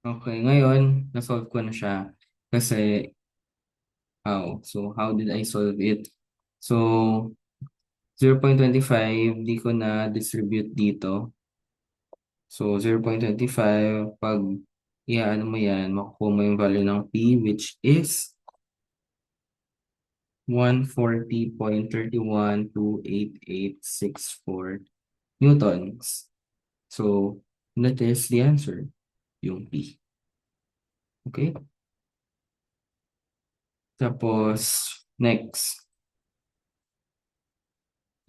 Okay, ngayon, na-solve ko na siya. Kasi, how? So, how did I solve it? So, 0.25, di ko na distribute dito. So, 0.25, pag iaano mo yan, makukuha mo yung value ng P, which is 140.3128864 newtons. So, that is the answer, yung P. Okay? Tapos, next.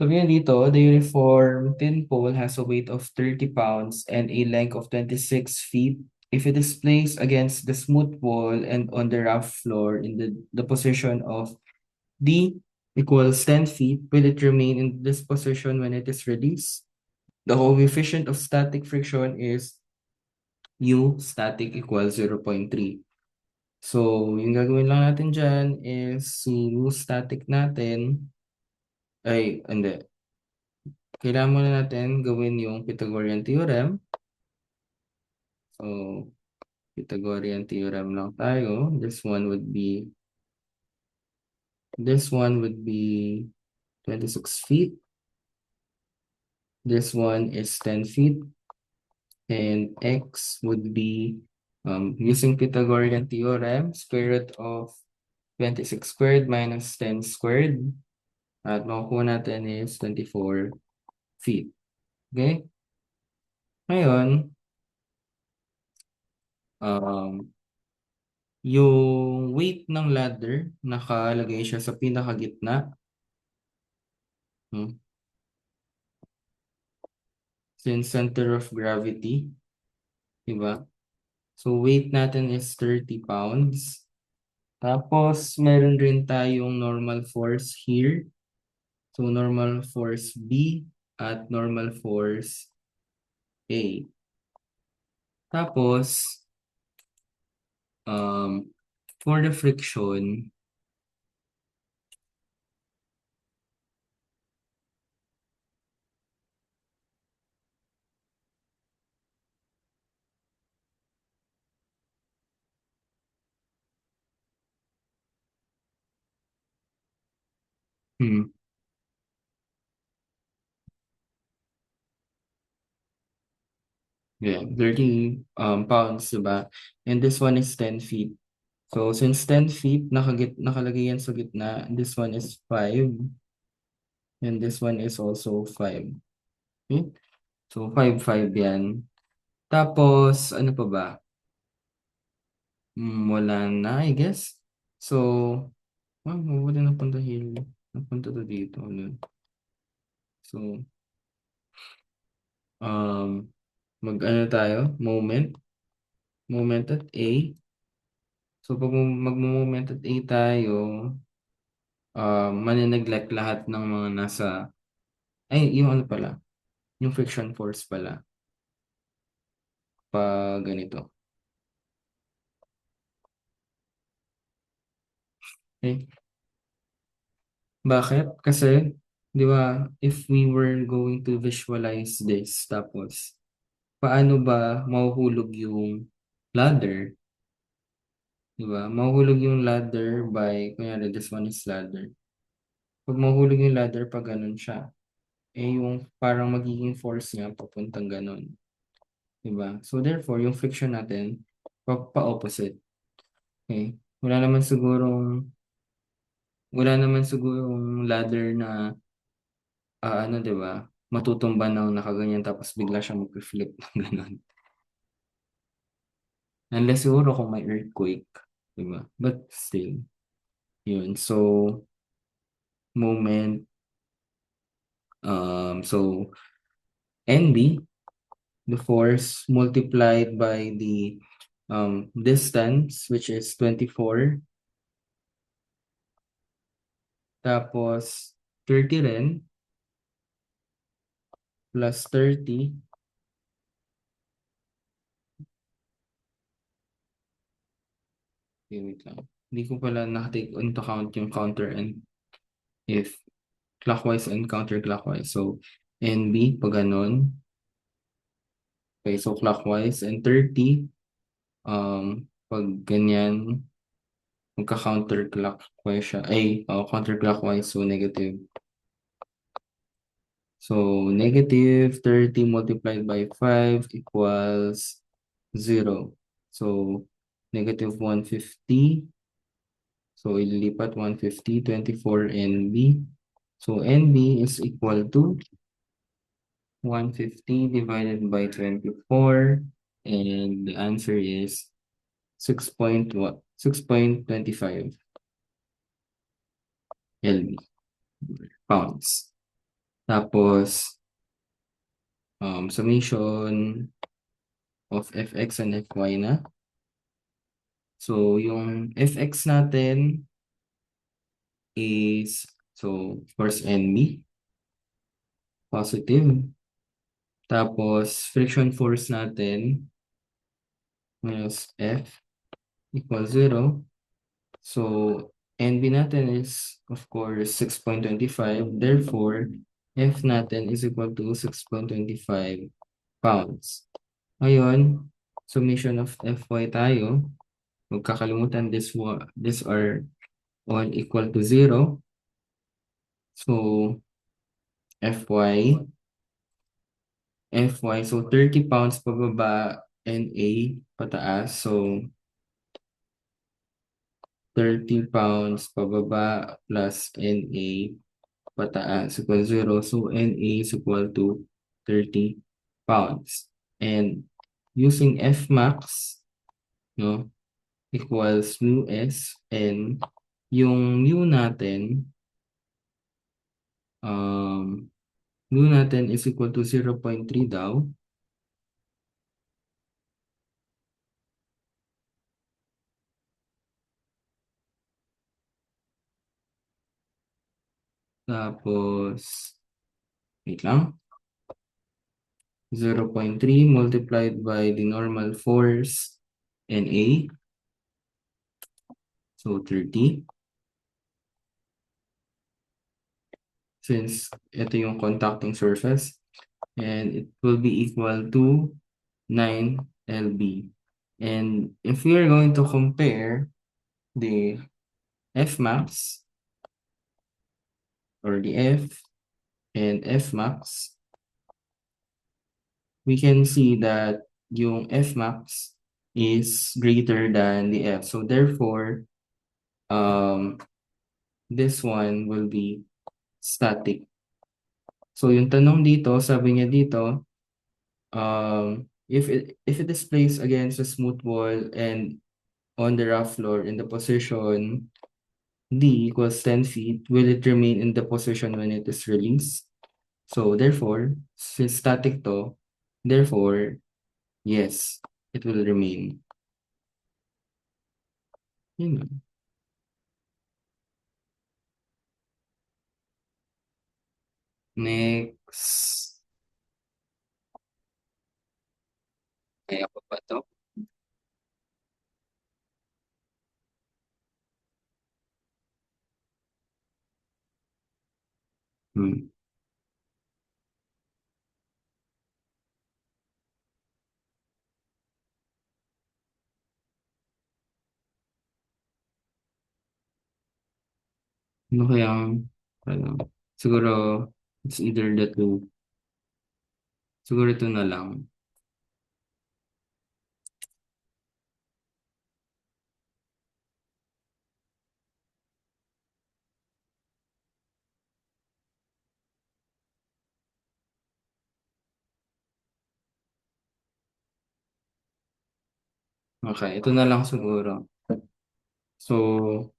Sabi niya dito, the uniform tin pole has a weight of 30 pounds and a length of 26 feet. If it is placed against the smooth wall and on the rough floor in the position of D equals 10 feet, will it remain in this position when it is released? The coefficient of static friction is U static equals 0.3. So, yung gagawin lang natin dyan is si U static natin, ay, hindi. Kailangan muna natin gawin yung Pythagorean theorem. So, Pythagorean theorem lang tayo. This one would be 26 feet. This one is 10 feet. And x would be, using Pythagorean theorem, square root of 26 squared minus 10 squared. At makukuha natin is 24 feet. Okay? Ngayon, yung weight ng ladder, nakalagay siya sa pinakagitna. Since center of gravity, diba? So, weight natin is 30 pounds. Tapos, meron rin tayong normal force here. So, normal force B at normal force A. Tapos, for the friction, yeah, 30 pounds, diba? And this one is 10 feet. So, since 10 feet, nakalagay yan sa gitna, this one is 5. And this one is also 5. Okay? So, 5, 5 yan. Tapos, ano pa ba? Wala na, I guess. So, wala na punta here. Napunta to dito. So, mag-ano tayo? Moment at A. So, pag mag-moment at A tayo, maneneglect lahat ng mga nasa, ay, yung ano pala, yung friction force pala. Pag ganito. Okay? Bakit? Kasi, di ba, if we were going to visualize this, tapos, paano ba mahuhulog yung ladder? Di ba? Mahuhulog yung ladder by, kunyari, this one is ladder. Pag mahuhulog yung ladder, pag ganun siya, eh yung parang magiging force niya papuntang ganun. Di ba? So, therefore, yung friction natin, pa-opposite. Okay? Wala naman sigurong ladder na ano, 'di ba? Matutumba ng nakaganyan tapos bigla siyang mag-flip ng ganun. Unless siguro kung may earthquake, 'di ba? But still, yun. So, moment, so NB, the force multiplied by the distance, which is 24, tapos 30 rin, plus 30, okay, wait lang. Hindi ko pala na-take into account yung counter and if clockwise and counterclockwise. So, NB, pag ganun. Okay, so clockwise and 30 pag ganyan, magka-counterclockwise siya. Counterclockwise, so negative. So, negative 30 multiplied by 5 equals 0. So, negative 150. So, ililipat 150, 24 NB. So, NB is equal to 150 divided by 24. And the answer is 6.25 LB, pounds. Tapos, summation of fx and fy na. So, yung fx natin is, so, of course, NB, positive. Tapos, friction force natin minus F equals 0. So, NB natin is, of course, 6.25. Therefore, F natin is equal to 6.25 pounds. Ngayon, summation of Fy tayo. Huwag kakalimutan this are all equal to 0. So, Fy, so 30 pounds pababa, NA pataas. So, 30 pounds pababa plus NA pataas equals 0. So, NA is equal to 30 pounds. And using Fmax, no, equals mu S, and yung mu natin is equal to 0.3 daw. Tapos, wait lang, 0.3 multiplied by the normal force, NA, so 30. Since ito yung contacting surface, and it will be equal to 9 lb. And if we are going to compare the Fmax or the F and Fmax, we can see that yung Fmax is greater than the F. So therefore, this one will be static. So yung tanong dito, sabi niya dito, if it is placed against a smooth wall and on the rough floor in the position D equals 10 feet, will it remain in the position when it is released? So therefore, since static to, therefore, yes, it will remain. Yun lang. Next. Kaya pa ba to? Hmm. Ano kayang, ano, siguro, it's either the two. Siguro ito na lang. Okay, ito na lang siguro. So,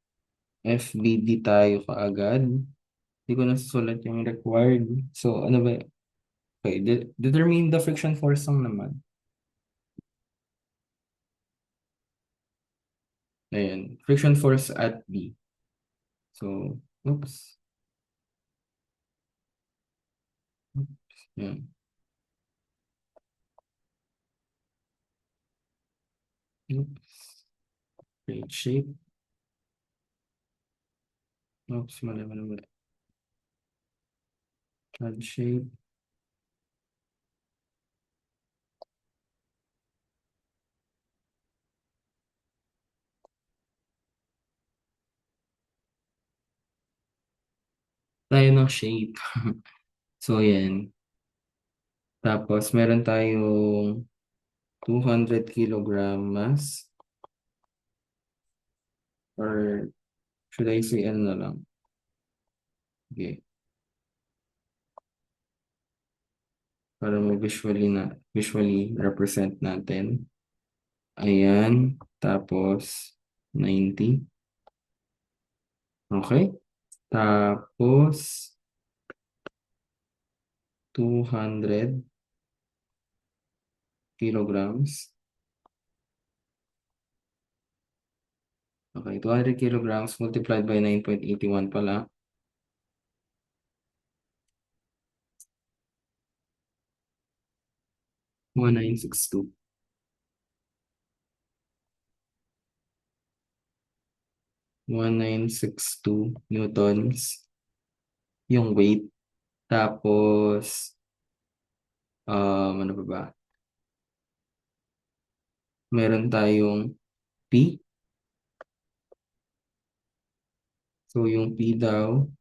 FBD tayo kaagad. Hindi ko nasusulat yung required. So, ano ba? Okay, determine the friction force lang naman. Ayan, friction force at B. So, oops. Ayan. Oops. Create shape. Oops, mali. Add shape. tayo ng shape. So, yan. Tapos, meron tayong 200 kilogram mass or should I say ano na lang? Okay. Para visually represent natin. Ayan. Tapos, 90. Okay. Tapos, 200 kilograms. Okay, 200 kilograms multiplied by 9.81 pala. 1962. 1962 newtons yung weight. Tapos, ano pa ba? Meron tayong P. So, yung P daw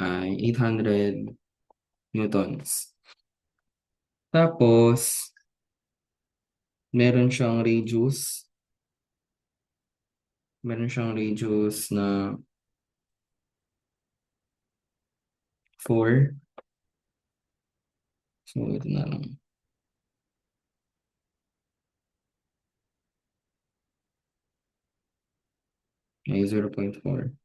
ay 800 newtons. Tapos, meron siyang radius. Meron siyang radius na 4. So, ito na lang. Ay 0.4.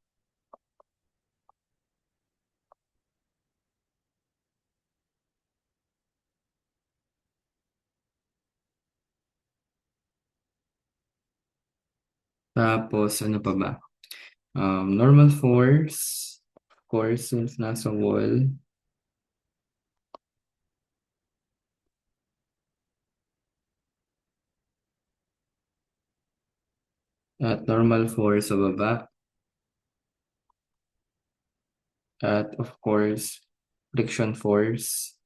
Tapos, ano pa ba? Normal force. Of course, since nasa wall. At normal force sa baba. At of course, friction force.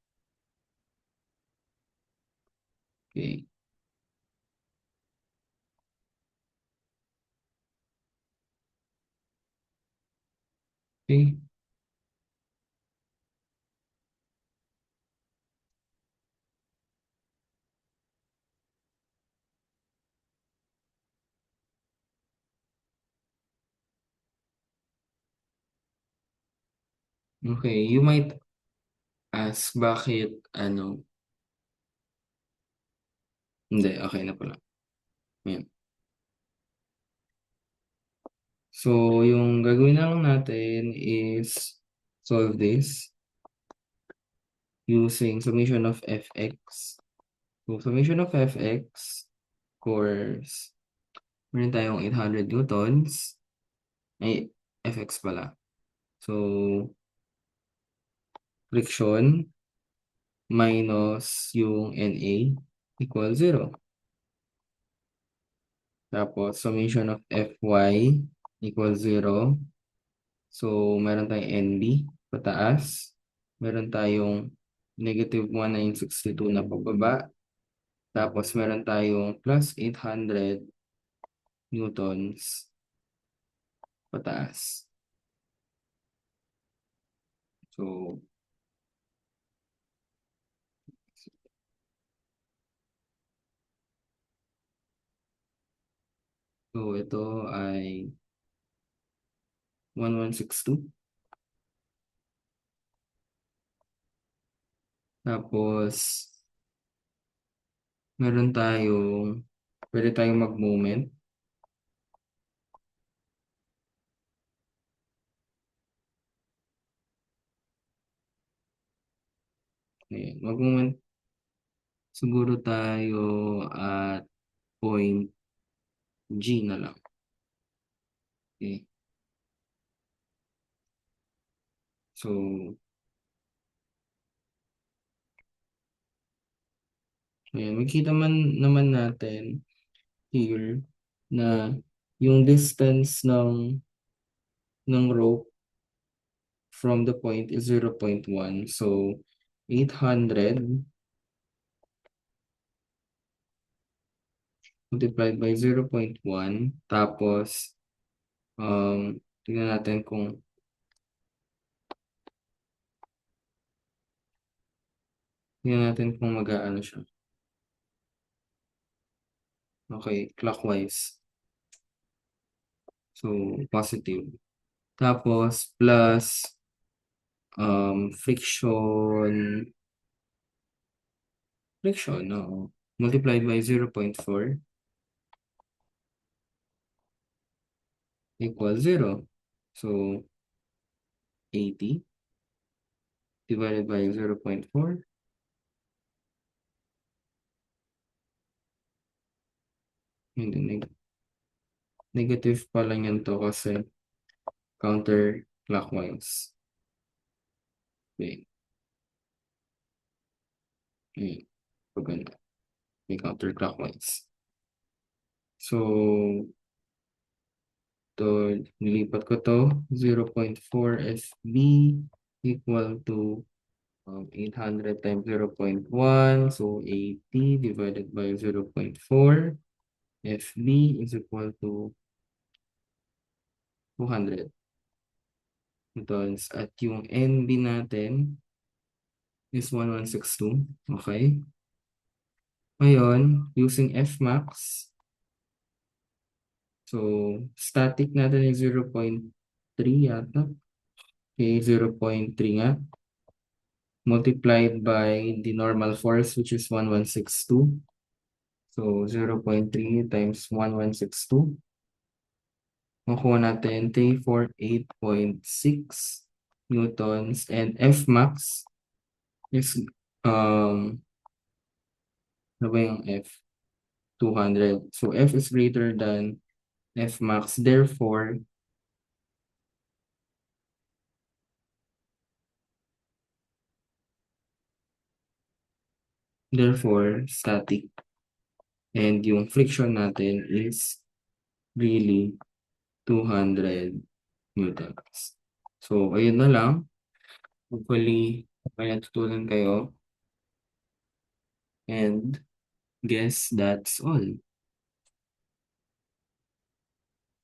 Okay. Okay. Okay. You might ask bakit ano. Hindi. Okay na pala. Ayan. So, yung gagawin na lang natin is solve this using summation of fx. So, summation of fx, of course, meron tayong 800 newtons. Ay, fx pala. So, friction minus yung Na equals 0. Tapos, summation of Fy equals 0. So, meron tayong NB pataas. Meron tayong negative 1962 na pababa. Tapos, meron tayong plus 800 newtons pataas. So, ito ay 1162. Tapos, pwede tayong mag-moment. Ayan, mag-moment siguro tayo at point G na lang. Okay. So, ayan, makita man naman natin here na yung distance ng rope from the point is 0.1. So, 800 multiplied by 0.1. Tapos, tingnan natin kung mag-aano siya. Okay, clockwise. So, positive. Tapos, plus, friction, oo. Multiplied by 0.4 equals 0. So, 80 divided by 0.4. Hindi, negative pa lang yan to kasi counterclockwise. Okay. Okay. Paganda. Okay, counterclockwise. So, nilipat ko to. 0.4 FB equal to 800 times 0.1. So, 80 divided by 0.4. FB is equal to 200 newtons. At yung NB natin is 1162. Okay? Ngayon, using Fmax, so static natin is 0.3 yata. Okay, 0.3 nga. Multiplied by the normal force, which is 1162. So, 0.3 times 1162. Makuha natin 348.6 newtons. And Fmax is, ano ba yung F? 200. So, F is greater than Fmax. Therefore, static. And yung friction natin is really 200 newtons. So, ayun na lang. Hopefully, may natutunan kayo. And guess that's all.